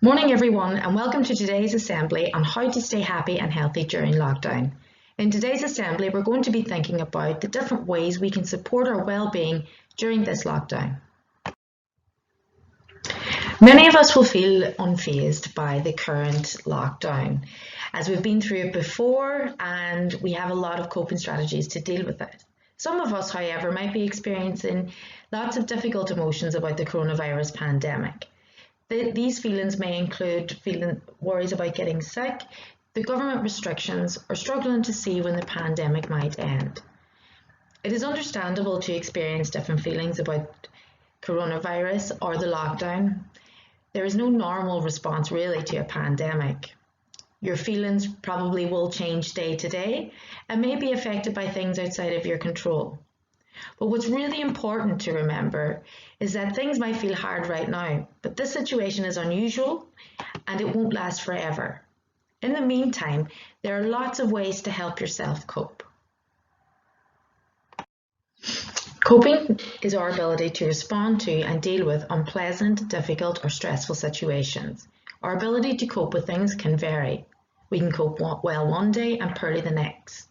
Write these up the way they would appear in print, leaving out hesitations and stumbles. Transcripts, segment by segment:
Morning everyone, and welcome to today's assembly on how to stay happy and healthy during lockdown. In today's assembly, we're going to be thinking about the different ways we can support our well-being during this lockdown. Many of us will feel unfazed by the current lockdown, as we've been through it before and we have a lot of coping strategies to deal with it. Some of us, however, might be experiencing lots of difficult emotions about the coronavirus pandemic. These feelings may include worries about getting sick, the government restrictions, or struggling to see when the pandemic might end. It is understandable to experience different feelings about coronavirus or the lockdown. There is no normal response really to a pandemic. Your feelings probably will change day to day and may be affected by things outside of your control. But what's really important to remember is that things might feel hard right now, but this situation is unusual and it won't last forever. In the meantime, there are lots of ways to help yourself cope. Coping is our ability to respond to and deal with unpleasant, difficult, or stressful situations. Our ability to cope with things can vary. We can cope well one day and poorly the next.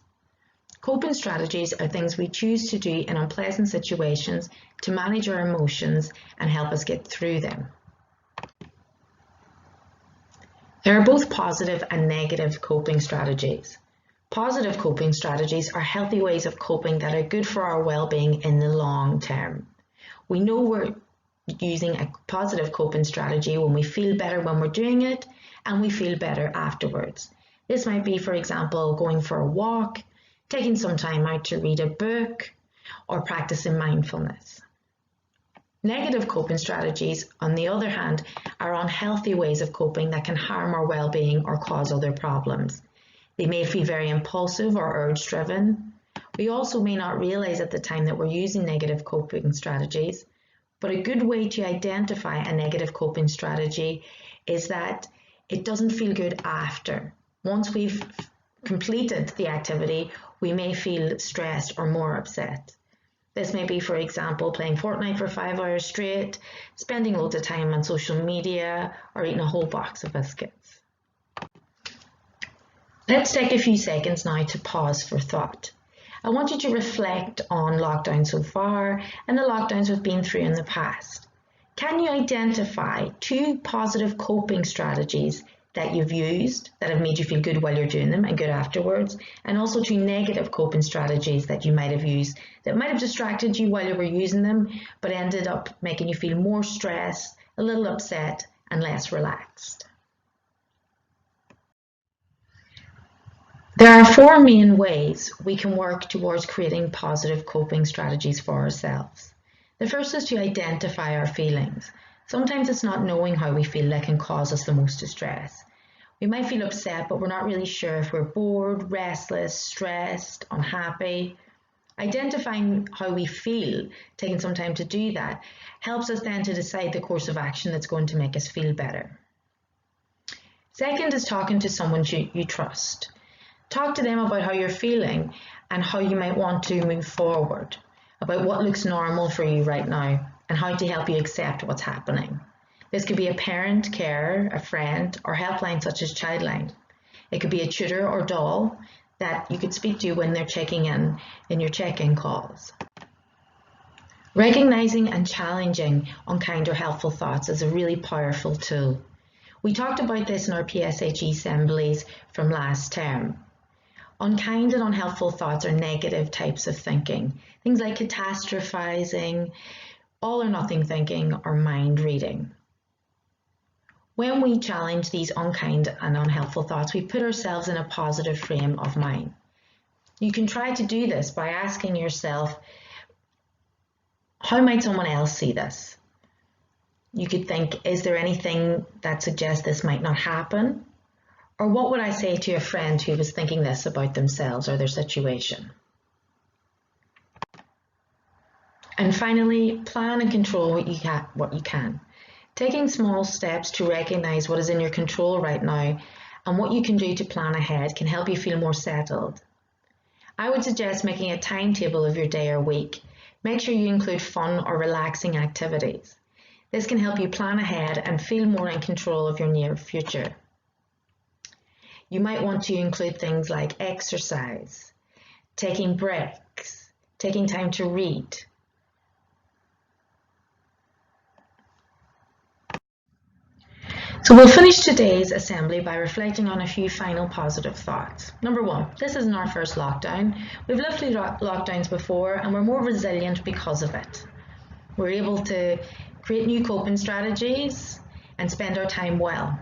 Coping strategies are things we choose to do in unpleasant situations to manage our emotions and help us get through them. There are both positive and negative coping strategies. Positive coping strategies are healthy ways of coping that are good for our well-being in the long term. We know we're using a positive coping strategy when we feel better when we're doing it and we feel better afterwards. This might be, for example, going for a walk, taking some time out to read a book, or practicing mindfulness. Negative coping strategies, on the other hand, are unhealthy ways of coping that can harm our well-being or cause other problems. They may feel very impulsive or urge-driven. We also may not realize at the time that we're using negative coping strategies, but a good way to identify a negative coping strategy is that it doesn't feel good after. Once we've completed the activity, we may feel stressed or more upset. This may be, for example, playing Fortnite for 5 hours straight, spending loads of time on social media, or eating a whole box of biscuits. Let's take a few seconds now to pause for thought. I want you to reflect on lockdown so far and the lockdowns we've been through in the past. Can you identify 2 positive coping strategies that you've used that have made you feel good while you're doing them and good afterwards, and also 2 negative coping strategies that you might have used that might have distracted you while you were using them but ended up making you feel more stressed, a little upset, and less relaxed? There are 4 main ways we can work towards creating positive coping strategies for ourselves. The first is to identify our feelings. Sometimes it's not knowing how we feel that can cause us the most distress. We might feel upset, but we're not really sure if we're bored, restless, stressed, unhappy. Identifying how we feel, taking some time to do that, helps us then to decide the course of action that's going to make us feel better. Second is talking to someone you trust. Talk to them about how you're feeling and how you might want to move forward, about what looks normal for you right now, and how to help you accept what's happening. This could be a parent, carer, a friend, or helpline such as Childline. It could be a tutor or doll that you could speak to when they're checking in your check-in calls. Recognizing and challenging unkind or helpful thoughts is a really powerful tool. We talked about this in our PSHE assemblies from last term. Unkind and unhelpful thoughts are negative types of thinking, things like catastrophizing, all or nothing thinking, or mind reading. When we challenge these unkind and unhelpful thoughts, we put ourselves in a positive frame of mind. You can try to do this by asking yourself, how might someone else see this? You could think, is there anything that suggests this might not happen? Or what would I say to a friend who was thinking this about themselves or their situation? And finally, plan and control what you can. Taking small steps to recognize what is in your control right now and what you can do to plan ahead can help you feel more settled. I would suggest making a timetable of your day or week. Make sure you include fun or relaxing activities. This can help you plan ahead and feel more in control of your near future. You might want to include things like exercise, taking breaks, taking time to read. So we'll finish today's assembly by reflecting on a few final positive thoughts. Number one, this isn't our first lockdown. We've lived through lockdowns before and we're more resilient because of it. We're able to create new coping strategies and spend our time well.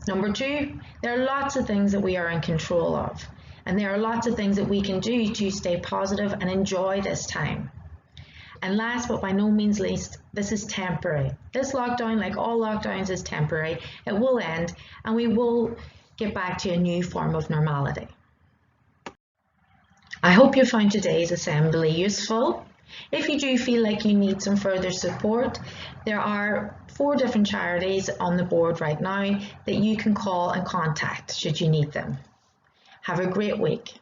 Number two, there are lots of things that we are in control of, and there are lots of things that we can do to stay positive and enjoy this time. And last but by no means least, this is temporary. This lockdown, like all lockdowns, is temporary. It will end and we will get back to a new form of normality. I hope you found today's assembly useful. If you do feel like you need some further support, there are 4 different charities on the board right now that you can call and contact should you need them. Have a great week.